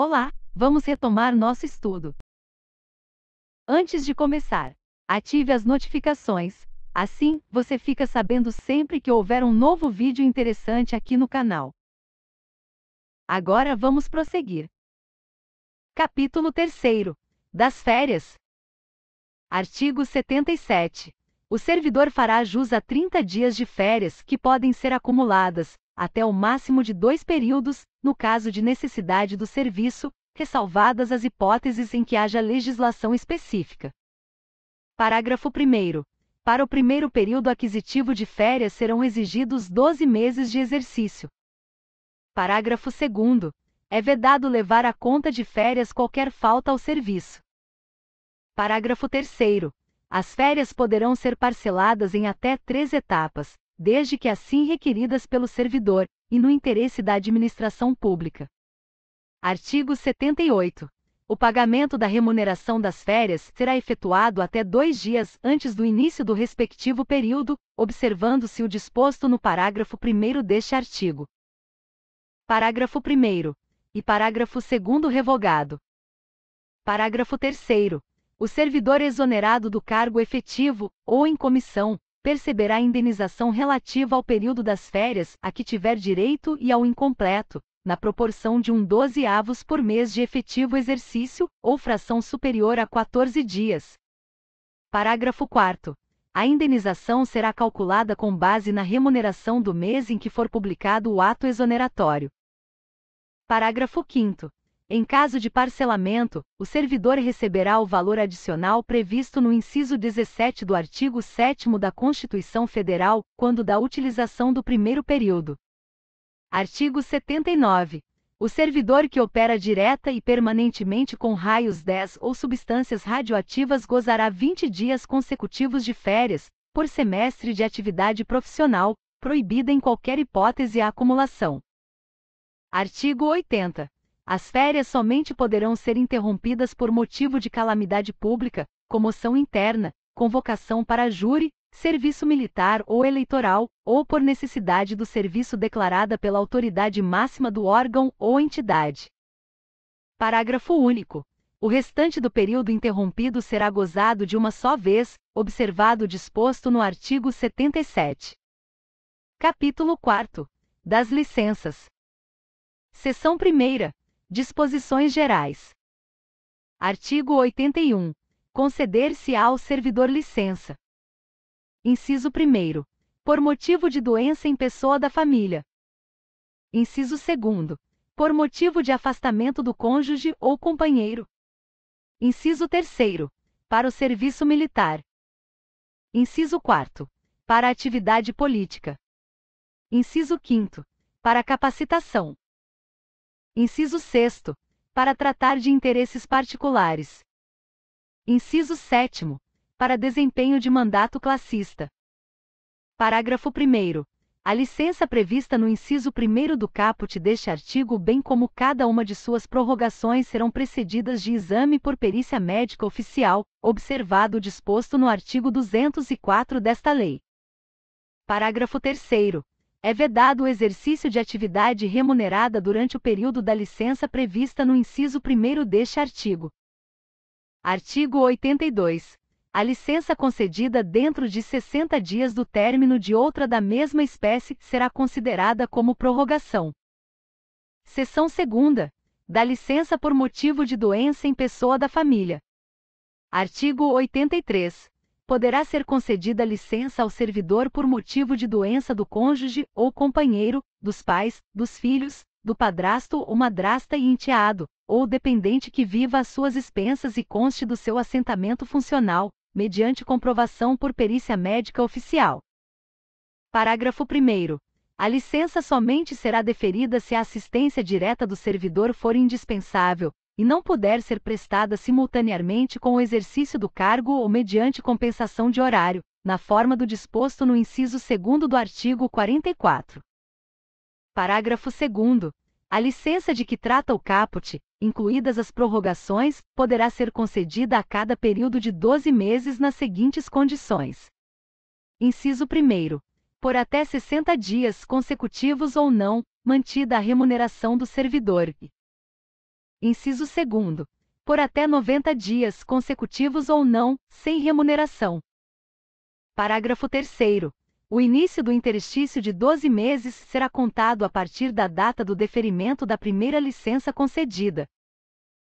Olá, vamos retomar nosso estudo. Antes de começar, ative as notificações, assim você fica sabendo sempre que houver um novo vídeo interessante aqui no canal. Agora vamos prosseguir. Capítulo 3. Das férias. Artigo 77. O servidor fará jus a 30 dias de férias que podem ser acumuladas, até o máximo de 2 períodos, no caso de necessidade do serviço, ressalvadas as hipóteses em que haja legislação específica. Parágrafo 1º. Para o primeiro período aquisitivo de férias serão exigidos 12 meses de exercício. Parágrafo 2º. É vedado levar à conta de férias qualquer falta ao serviço. Parágrafo 3º. As férias poderão ser parceladas em até 3 etapas, desde que assim requeridas pelo servidor, e no interesse da administração pública. Artigo 78. O pagamento da remuneração das férias será efetuado até 2 dias antes do início do respectivo período, observando-se o disposto no parágrafo 1º deste artigo. Parágrafo 1º. E parágrafo 2º revogado. Parágrafo 3º. O servidor exonerado do cargo efetivo, ou em comissão, perceberá a indenização relativa ao período das férias a que tiver direito e ao incompleto, na proporção de 1/12 por mês de efetivo exercício, ou fração superior a 14 dias. Parágrafo 4º. A indenização será calculada com base na remuneração do mês em que for publicado o ato exoneratório. Parágrafo 5º. Em caso de parcelamento, o servidor receberá o valor adicional previsto no inciso 17 do artigo 7º da Constituição Federal, quando da utilização do primeiro período. Artigo 79. O servidor que opera direta e permanentemente com raios 10 ou substâncias radioativas gozará 20 dias consecutivos de férias, por semestre de atividade profissional, proibida em qualquer hipótese a acumulação. Artigo 80. As férias somente poderão ser interrompidas por motivo de calamidade pública, comoção interna, convocação para júri, serviço militar ou eleitoral, ou por necessidade do serviço declarada pela autoridade máxima do órgão ou entidade. Parágrafo único. O restante do período interrompido será gozado de uma só vez, observado o disposto no artigo 77. Capítulo 4. Das licenças. Seção 1ª. Disposições gerais. Artigo 81. Conceder-se-á ao servidor licença. Inciso 1º. Por motivo de doença em pessoa da família. Inciso 2º. Por motivo de afastamento do cônjuge ou companheiro. Inciso 3º. Para o serviço militar. Inciso 4º. Para a atividade política. Inciso 5º. Para capacitação. Inciso 6º. Para tratar de interesses particulares. Inciso 7º. Para desempenho de mandato classista. Parágrafo 1º. A licença prevista no inciso 1º do caput deste artigo, bem como cada uma de suas prorrogações, serão precedidas de exame por perícia médica oficial, observado o disposto no artigo 204 desta lei. Parágrafo 3º. É vedado o exercício de atividade remunerada durante o período da licença prevista no inciso 1º deste artigo. Artigo 82. A licença concedida dentro de 60 dias do término de outra da mesma espécie será considerada como prorrogação. Seção 2ª. Da licença por motivo de doença em pessoa da família. Artigo 83. Poderá ser concedida licença ao servidor por motivo de doença do cônjuge ou companheiro, dos pais, dos filhos, do padrasto ou madrasta e enteado, ou dependente que viva às suas expensas e conste do seu assentamento funcional, mediante comprovação por perícia médica oficial. Parágrafo 1º. A licença somente será deferida se a assistência direta do servidor for indispensável, e não puder ser prestada simultaneamente com o exercício do cargo ou mediante compensação de horário, na forma do disposto no inciso 2º do artigo 44. Parágrafo 2º. A licença de que trata o caput, incluídas as prorrogações, poderá ser concedida a cada período de 12 meses nas seguintes condições. Inciso 1º. Por até 60 dias consecutivos ou não, mantida a remuneração do servidor. Inciso 2º. Por até 90 dias consecutivos ou não, sem remuneração. Parágrafo 3º. O início do interstício de 12 meses será contado a partir da data do deferimento da primeira licença concedida.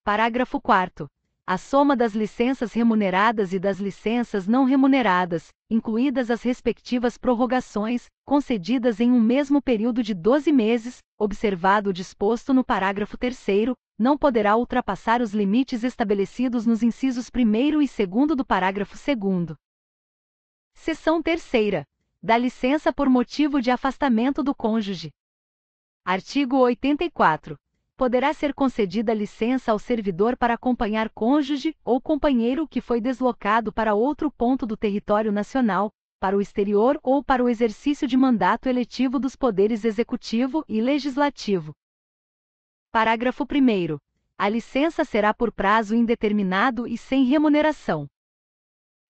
Parágrafo 4º. A soma das licenças remuneradas e das licenças não remuneradas, incluídas as respectivas prorrogações, concedidas em um mesmo período de 12 meses, observado o disposto no parágrafo 3º, não poderá ultrapassar os limites estabelecidos nos incisos 1º e 2º do parágrafo 2º. Seção 3ª. Da licença por motivo de afastamento do cônjuge. Artigo 84. Poderá ser concedida licença ao servidor para acompanhar cônjuge ou companheiro que foi deslocado para outro ponto do território nacional, para o exterior ou para o exercício de mandato eletivo dos poderes executivo e legislativo. Parágrafo 1º. A licença será por prazo indeterminado e sem remuneração.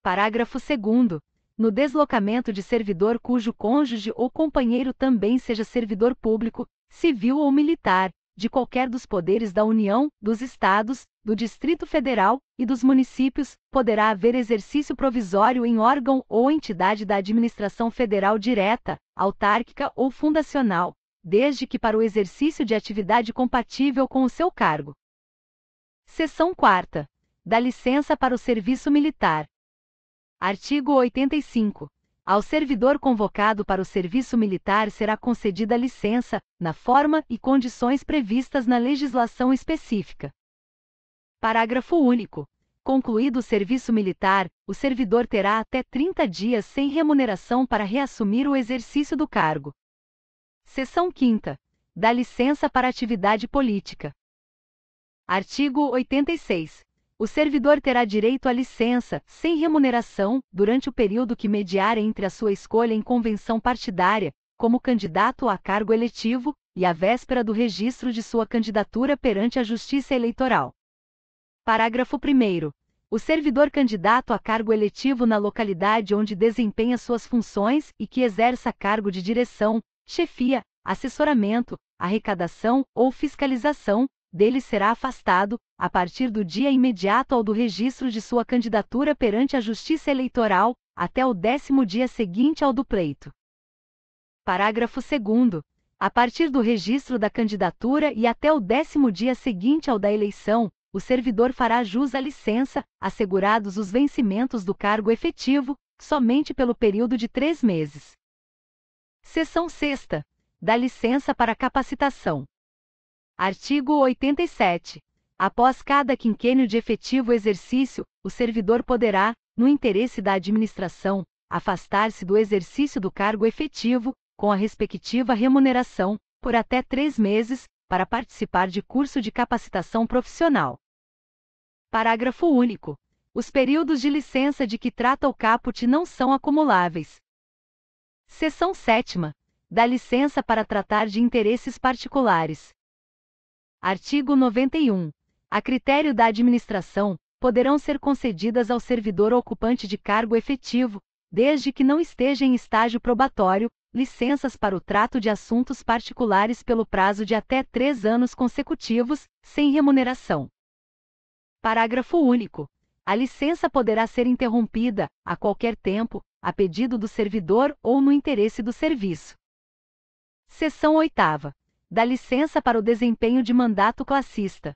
Parágrafo 2º. No deslocamento de servidor cujo cônjuge ou companheiro também seja servidor público, civil ou militar, de qualquer dos poderes da União, dos Estados, do Distrito Federal e dos municípios, poderá haver exercício provisório em órgão ou entidade da administração federal direta, autárquica ou fundacional, desde que para o exercício de atividade compatível com o seu cargo. Seção 4ª. Da licença para o serviço militar. Artigo 85. Ao servidor convocado para o serviço militar será concedida licença, na forma e condições previstas na legislação específica. Parágrafo único. Concluído o serviço militar, o servidor terá até 30 dias sem remuneração para reassumir o exercício do cargo. Seção 5ª. Da licença para atividade política. Artigo 86. O servidor terá direito à licença, sem remuneração, durante o período que mediar entre a sua escolha em convenção partidária, como candidato a cargo eletivo, e a véspera do registro de sua candidatura perante a Justiça Eleitoral. Parágrafo 1º. O servidor candidato a cargo eletivo na localidade onde desempenha suas funções e que exerça cargo de direção, chefia, assessoramento, arrecadação ou fiscalização, dele será afastado, a partir do dia imediato ao do registro de sua candidatura perante a Justiça Eleitoral, até o 10º dia seguinte ao do pleito. Parágrafo 2º. A partir do registro da candidatura e até o 10º dia seguinte ao da eleição, o servidor fará jus à licença, assegurados os vencimentos do cargo efetivo, somente pelo período de 3 meses. Seção 6ª. Da licença para capacitação. Artigo 87. Após cada quinquênio de efetivo exercício, o servidor poderá, no interesse da administração, afastar-se do exercício do cargo efetivo, com a respectiva remuneração, por até 3 meses, para participar de curso de capacitação profissional. Parágrafo único. Os períodos de licença de que trata o caput não são acumuláveis. Seção 7ª. Da licença para tratar de interesses particulares. Artigo 91. A critério da administração, poderão ser concedidas ao servidor ocupante de cargo efetivo, desde que não esteja em estágio probatório, licenças para o trato de assuntos particulares pelo prazo de até 3 anos consecutivos, sem remuneração. Parágrafo único. A licença poderá ser interrompida, a qualquer tempo, a pedido do servidor ou no interesse do serviço. Seção 8ª. Da licença para o desempenho de mandato classista.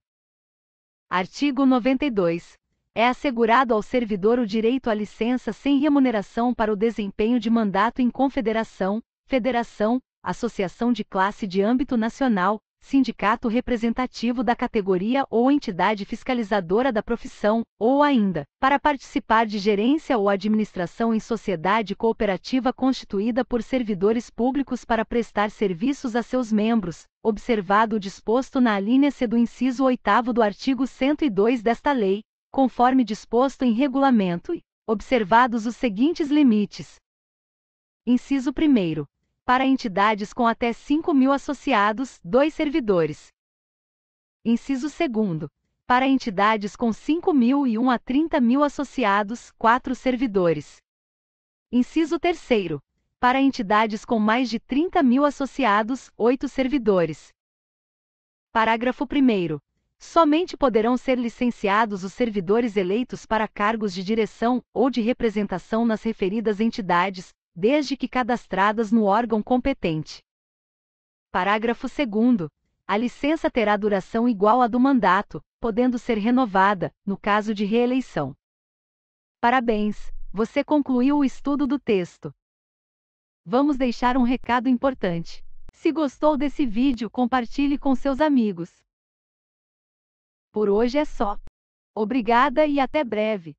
Artigo 92. É assegurado ao servidor o direito à licença sem remuneração para o desempenho de mandato em confederação, federação, associação de classe de âmbito nacional, sindicato representativo da categoria ou entidade fiscalizadora da profissão, ou ainda, para participar de gerência ou administração em sociedade cooperativa constituída por servidores públicos para prestar serviços a seus membros, observado o disposto na alínea C do inciso 8º do artigo 102 desta lei, conforme disposto em regulamento e, observados os seguintes limites. Inciso 1º. Para entidades com até 5.000 associados, 2 servidores. Inciso 2º. Para entidades com 5.001 a 30.000 associados, 4 servidores. Inciso 3º. Para entidades com mais de 30.000 associados, 8 servidores. Parágrafo 1º. Somente poderão ser licenciados os servidores eleitos para cargos de direção ou de representação nas referidas entidades, desde que cadastradas no órgão competente. Parágrafo 2º. A licença terá duração igual à do mandato, podendo ser renovada, no caso de reeleição. Parabéns, você concluiu o estudo do texto. Vamos deixar um recado importante. Se gostou desse vídeo, compartilhe com seus amigos. Por hoje é só. Obrigada e até breve.